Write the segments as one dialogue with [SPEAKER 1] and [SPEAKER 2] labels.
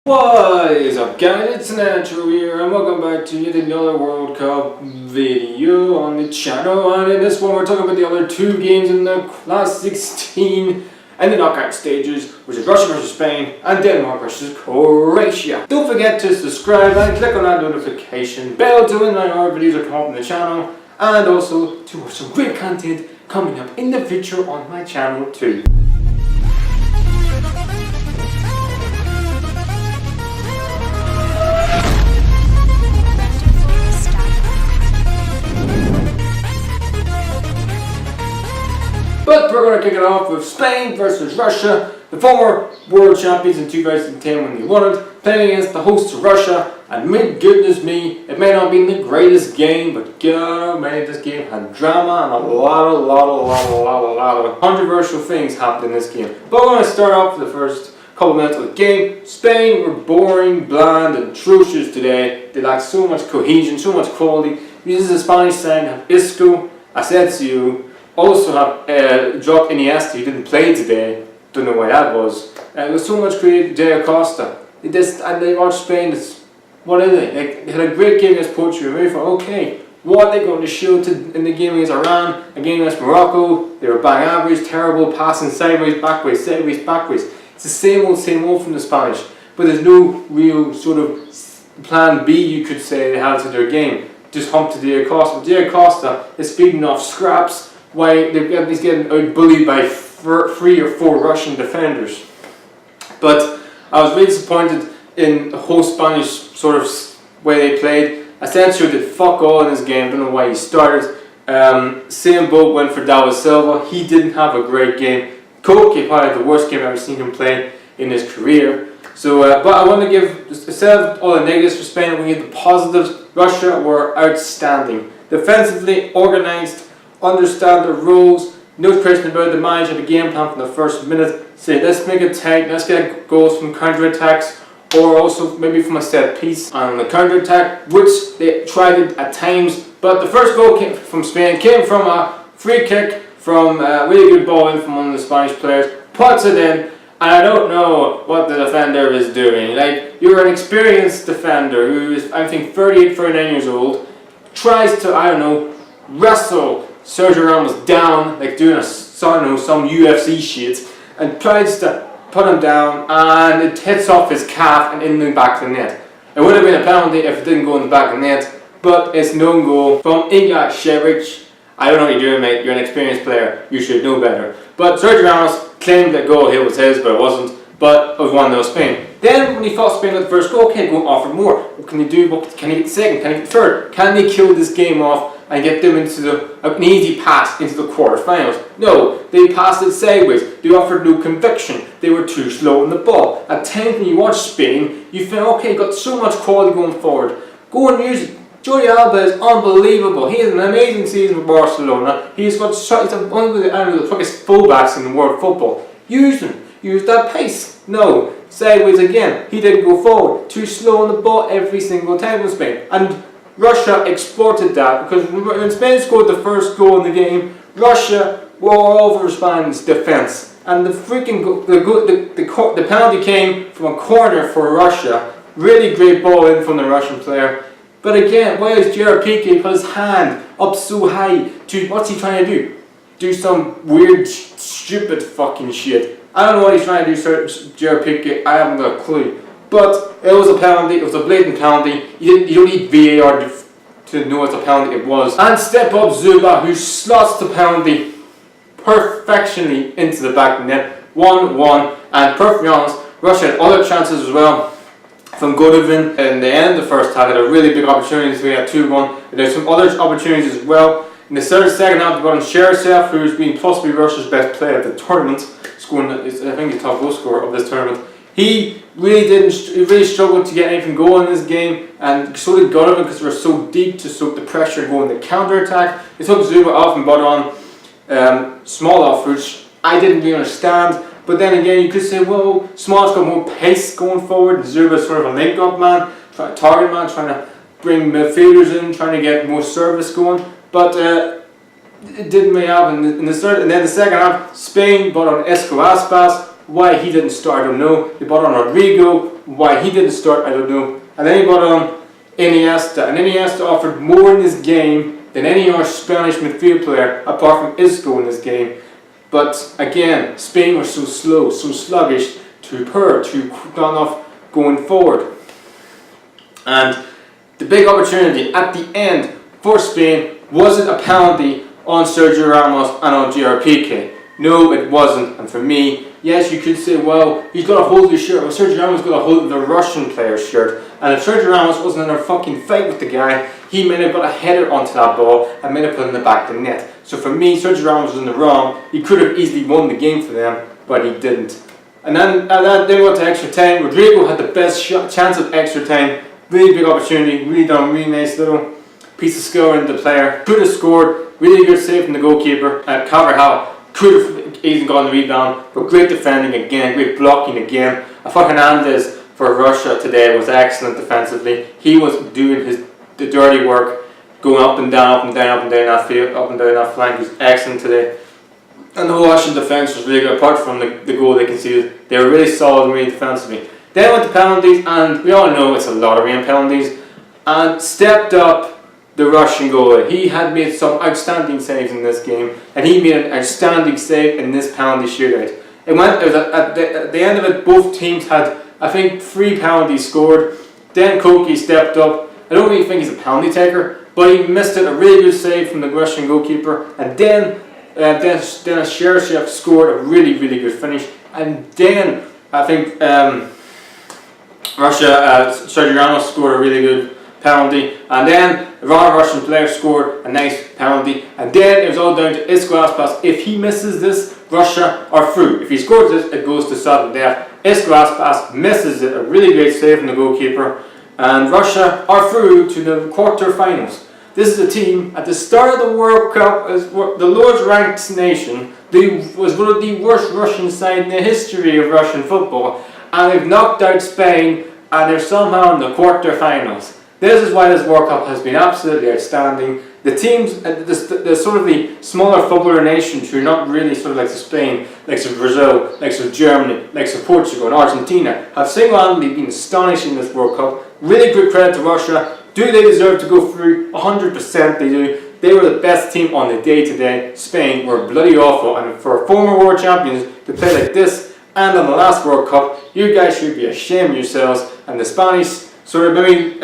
[SPEAKER 1] What is up guys, it's Natural here and welcome back to yet another World Cup video on the channel, and in this one we're talking about the other two games in the last 16 and the knockout stages, which is Russia versus Spain and Denmark versus Croatia. Don't forget to subscribe and click on that notification bell to when our videos are coming up on the channel, and also to watch some great content coming up in the future on my channel too. But we're going to kick it off with Spain versus Russia, the former world champions in 2010 when they won it, playing against the hosts of Russia. And my goodness me, it may not have been the greatest game, but God, man, this game had drama and a lot of controversial things happened in this game. But we're going to start off with the first couple minutes of the game. Spain were boring, bland, and atrocious today. They lacked so much cohesion, so much quality. This is the Spanish side have Isco, Asensio. Also have dropped Iniesta, who didn't play today. Don't know why that was. There was so much creative. Diego Costa. And they watched Spain. What are they? They had a great game against Portugal. Maybe for okay, what are they going to show in the game against Iran? A game against Morocco. They were bang average, terrible, passing sideways, backways, sideways, backways. It's the same old from the Spanish. But there's no real sort of plan B, you could say, they have to their game. Just hump to Diego Costa. But Diego Costa is feeding off scraps. Why he's getting out-bullied by 3 or 4 Russian defenders. But I was really disappointed in the whole Spanish sort of way they played. Asensio did fuck all in this game, don't know why he started. Same boat went for David Silva, he didn't have a great game. Koke probably the worst game I've ever seen him play in his career. So, but I want to give, instead of all the negatives for Spain, we give the positives. Russia were outstanding. Defensively, organised, understand the rules, no question about the manager of the game plan from the first minute. Say, let's make it tight, let's get goals from counter-attacks, or also maybe from a set piece on the counter-attack, which they tried it at times. But the first goal from Spain came from a free kick from a really good ball in from one of the Spanish players, puts it in, and I don't know what the defender is doing. Like, you're an experienced defender who is, I think, 38, 39 years old, tries to, I don't know, wrestle Sergio Ramos down, like doing some UFC shit, and tries to put him down, and it hits off his calf and in the back of the net. It would have been a penalty if it didn't go in the back of the net, but it's no goal from Igor Shevich. I don't know what you're doing, mate. You're an experienced player. You should know better. But Sergio Ramos claimed that goal here was his, but it wasn't. But it was 1-0 Spain. Then when he fought Spain with the first goal, okay, go offer more. What can he do? Can he get the second? Can he get the third? Can they kill this game off and get them into an easy pass into the quarterfinals? No, they passed it sideways. They offered no conviction. They were too slow on the ball. At times when you watch Spain, you feel, okay, got so much quality going forward. Go and use it. Jordi Alba is unbelievable. He has an amazing season for Barcelona. He's one of the quickest fullbacks in the world football. Use him. Use that pace. No, sideways again. He didn't go forward. Too slow on the ball every single time with Spain. And Russia exploited that, because when Spain scored the first goal in the game, Russia were all over Spain's defence, and the penalty came from a corner for Russia. Really great ball in from the Russian player. But again, why is Gerard Piqué put his hand up so high? What's he trying to do? Do some weird, stupid fucking shit. I don't know what he's trying to do, Gerard Piqué. I haven't got a clue. But it was a penalty, it was a blatant penalty. You don't need VAR to know it's a penalty, it was. And step up Zuba, who slots the penalty perfectionly into the back of the net. 1-1, and perfectly honest, Russia had other chances as well. From Golovin in the end of the first half, had a really big opportunity, so we had 2-1. There's some other opportunities as well. In the second half, we got on Cheryshev, who's been possibly Russia's best player at the tournament, scoring, I think, the top goal scorer of this tournament. He really struggled to get anything going in this game, and so did Golovin, because they were so deep to soak the pressure and go in the counter-attack. They took Zuba off and brought on Smolov, which I didn't really understand. But then again, you could say, well, Smolov's got more pace going forward. Zuba's sort of a link-up man, target man, trying to bring midfielders in, trying to get more service going. But it didn't really happen in the third. And then the second half, Spain brought on Esco Aspas, Why he didn't start, I don't know. They brought on Rodrigo. Why he didn't start, I don't know. And then he brought on Iniesta. And Iniesta offered more in this game than any other Spanish midfield player apart from Isco in this game. But again, Spain were so slow, so sluggish, too poor, too not enough going forward. And the big opportunity at the end for Spain wasn't a penalty on Sergio Ramos and on JRPK. No, it wasn't. And for me, yes, you could say, well, he's got a hold of his shirt. Well, Sergio Ramos got a hold of the Russian player's shirt. And if Sergio Ramos wasn't in a fucking fight with the guy, he might have got a header onto that ball and might have put it in the back of the net. So for me, Sergio Ramos was in the wrong. He could have easily won the game for them, but he didn't. And then we went to extra time. Rodrigo had the best chance of extra time. Really big opportunity. Really done. Really nice little piece of skill in the player. Could have scored. Really good save from the goalkeeper. Carvajal could have easily gotten the rebound, but great defending again, great blocking again. I thought Hernandez for Russia today was excellent defensively. He was doing the dirty work, going up and down, up and down, up and down that field, up and down that flank. He was excellent today. And the whole Russian defence was really good, apart from the goal they conceded. They were really solid and really defensively. Then went to penalties, and we all know it's a lottery in penalties, and stepped up the Russian goalie. He had made some outstanding saves in this game, and he made an outstanding save in this penalty shootout. It was at the end of it, both teams had, I think, 3 penalties scored. Then Koki stepped up. I don't really think he's a penalty taker, but he missed it. A really good save from the Russian goalkeeper, and then Cheryshev scored a really, really good finish. And then I think Sergio Ramos scored a really good penalty, and then the Russian player scored a nice penalty, and then it was all down to Isco Aspas. If he misses this, Russia are through. If he scores this, it goes to sudden death. Isco Aspas misses it, a really great save from the goalkeeper, and Russia are through to the quarter-finals. This is a team at the start of the World Cup, as the lowest ranked nation. They was one of the worst Russian side in the history of Russian football, and they've knocked out Spain, and they're somehow in the quarter-finals. This is why this World Cup has been absolutely outstanding. The teams, the sort of the smaller footballer nations who are not really sort of like Spain, like Brazil, like Germany, like Portugal and Argentina, have single-handedly been astonishing in this World Cup. Really good credit to Russia. Do they deserve to go through? 100% they do. They were the best team on the day today. Spain were bloody awful, and for former world champions to play like this and on the last World Cup, you guys should be ashamed of yourselves. And the Spanish, sort of maybe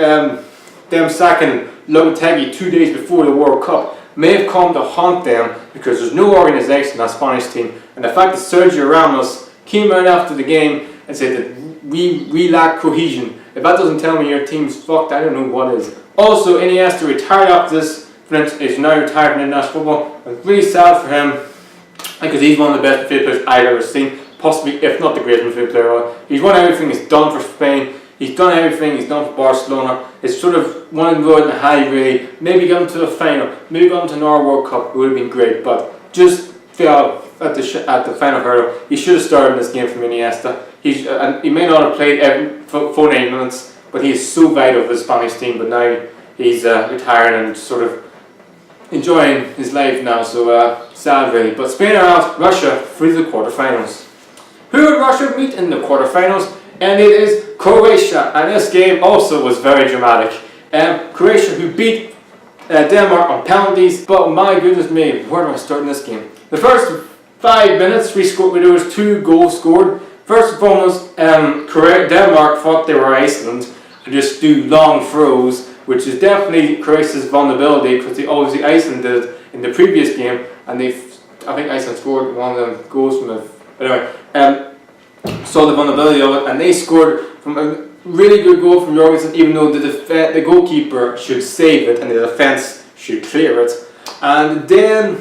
[SPEAKER 1] them sacking Lopetegui 2 days before the World Cup may have come to haunt them, because there's no organisation in that Spanish team. And the fact that Sergio Ramos came out after the game and said that we lack cohesion, if that doesn't tell me your team's fucked, I don't know what is. Also, Iniesta retired after this, is now retired from international football. It's really sad for him, because he's one of the best midfield players I've ever seen, possibly if not the greatest midfield player. He's won everything, he's done for Spain. He's done everything, he's done for Barcelona. It's sort of one road in the high, really. Maybe got him to the final, maybe got him to another World Cup, it would have been great, but just fell at the final hurdle. He should have started in this game for Iniesta. He may not have played 48 minutes, but he is so vital for the Spanish team, but now he's retiring and sort of enjoying his life now, so sad really. But Spain are out, Russia through the quarterfinals. Who would Russia meet in the quarterfinals? And it is Croatia, and this game also was very dramatic. Croatia, who beat Denmark on penalties, but my goodness me, where do I start in this game? The first 5 minutes, there was 2 goals scored. First and foremost, Denmark thought they were Iceland and just do long throws, which is definitely Croatia's vulnerability, because obviously Iceland did it in the previous game, and I think Iceland scored one of the goals from it. Anyway, saw the vulnerability of it, and they scored from a really good goal from Jorgensen, even though the goalkeeper should save it and the defence should clear it. And then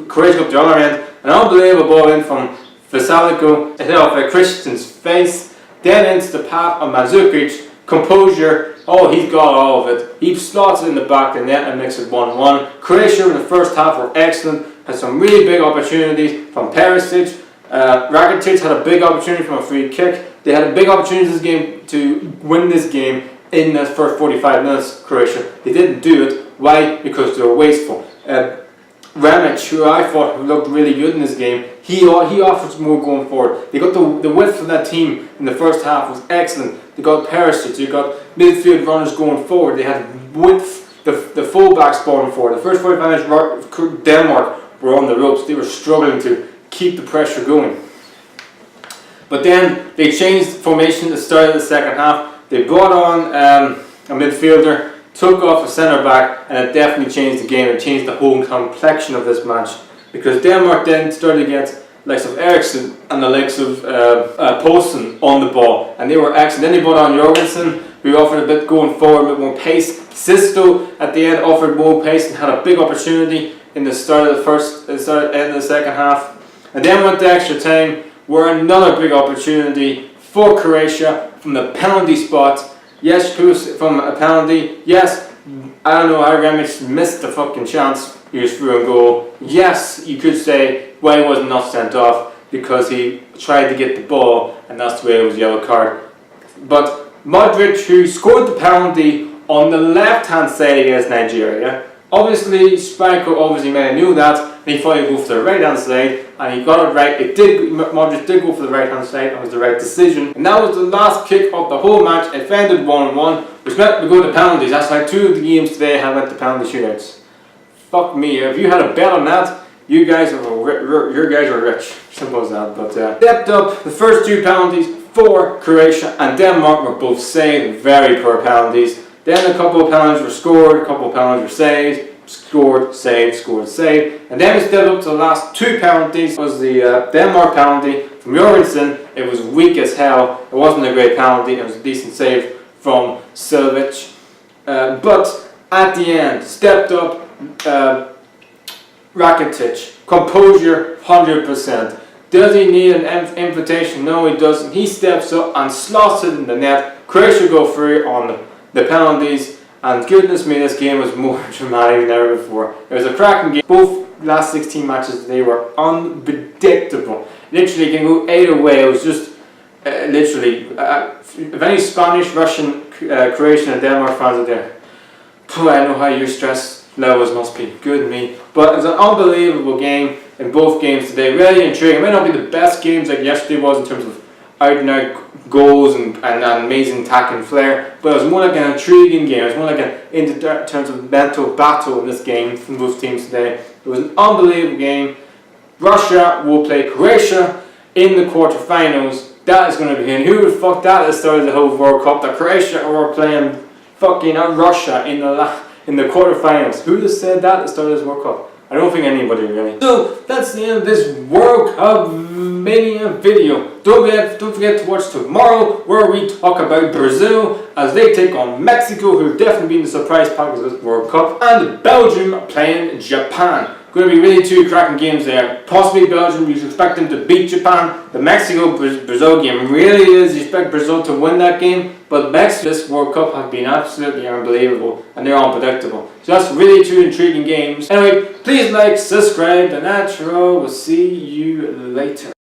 [SPEAKER 1] Croatia up the other end, an unbelievable ball in from Vesalico, it hit off Christian's face, then into the path of Mandzukic. Composure, he's got all of it. He slots it in the back of the net and makes it 1-1. Croatia in the first half were excellent, had some really big opportunities from Perisic. Rakitic had a big opportunity from a free kick. They had a big opportunity this game to win this game in the first 45 minutes, Croatia. They didn't do it. Why? Because they were wasteful. Remic, who I thought looked really good in this game, he offers more going forward. They got the width of that team in the first half was excellent. They got Perisic, they got midfield runners going forward. They had width, the fullbacks spawning forward. The first 45 minutes, Denmark were on the ropes. They were struggling to keep the pressure going. But then they changed formation at the start of the second half. They brought on a midfielder, took off a centre back, and it definitely changed the game. It changed the whole complexion of this match, because Denmark then started against the likes of Eriksen and the likes of Poulsen on the ball, and they were excellent. Then they brought on Jorgensen, who offered a bit going forward, a bit more pace. Sisto at the end offered more pace and had a big opportunity in the start of the end of the second half, and then went to extra time, where another big opportunity for Croatia from the penalty spot. Yes, from a penalty. Yes, I don't know how Remic missed the fucking chance. He was through a goal. Yes, you could say why he was not sent off, because he tried to get the ball, and that's the way it was yellow card. But Modric, who scored the penalty on the left-hand side against Nigeria, obviously Spanko may have knew that, and he thought he'd go for the right-hand side, and he got it right. Modric did go for the right-hand side, and it was the right decision. And that was the last kick of the whole match. It ended 1-1, which meant we go to penalties. That's why 2 of the games today have went to penalty shootouts. Fuck me, if you had a bet on that, you guys are rich. Simple as that. But stepped up the first 2 penalties for Croatia and Denmark were both saved. Very poor penalties. Then a couple of penalties were scored, a couple of penalties were saved. Scored, saved, scored, saved. And then we stepped up to the last 2 penalties. It was the Denmark penalty from Jorgensen. It was weak as hell. It wasn't a great penalty. It was a decent save from Silvic. But at the end, stepped up Rakitic. Composure, 100%. Does he need an invitation? No, he doesn't. He steps up and slots it in the net. Croatia go free on the penalties. And goodness me, this game was more dramatic than ever before. It was a cracking game. Both last 16 matches today were unpredictable. Literally, it can go either way. It was just literally, if any Spanish, Russian, Croatian and Denmark fans are there, I know how your stress levels must be. Good me. But it was an unbelievable game in both games today. Really intriguing. It may not be the best games like yesterday was in terms of out and out goals and amazing attack and flair, but it was more like an intriguing game. It was more like in terms of mental battle in this game from both teams today. It was an unbelievable game. Russia will play Croatia in the quarterfinals. That is going to be, and who would fuck that at the start of the whole World Cup, that Croatia were playing fucking Russia in the quarterfinals? Who would have said that at the start of this World Cup? I don't think anybody really. So that's the end of this World Cup Mania video. Don't forget to watch tomorrow, where we talk about Brazil as they take on Mexico, who have definitely been the surprise package of this World Cup, and Belgium playing Japan. Going to be really 2 cracking games there. Possibly Belgium, you expect them to beat Japan. The Mexico-Brazil game really is, you expect Brazil to win that game. But Mexico, this World Cup has been absolutely unbelievable, and they're unpredictable. So that's really 2 intriguing games. Anyway, please like, subscribe, and outro. We'll see you later.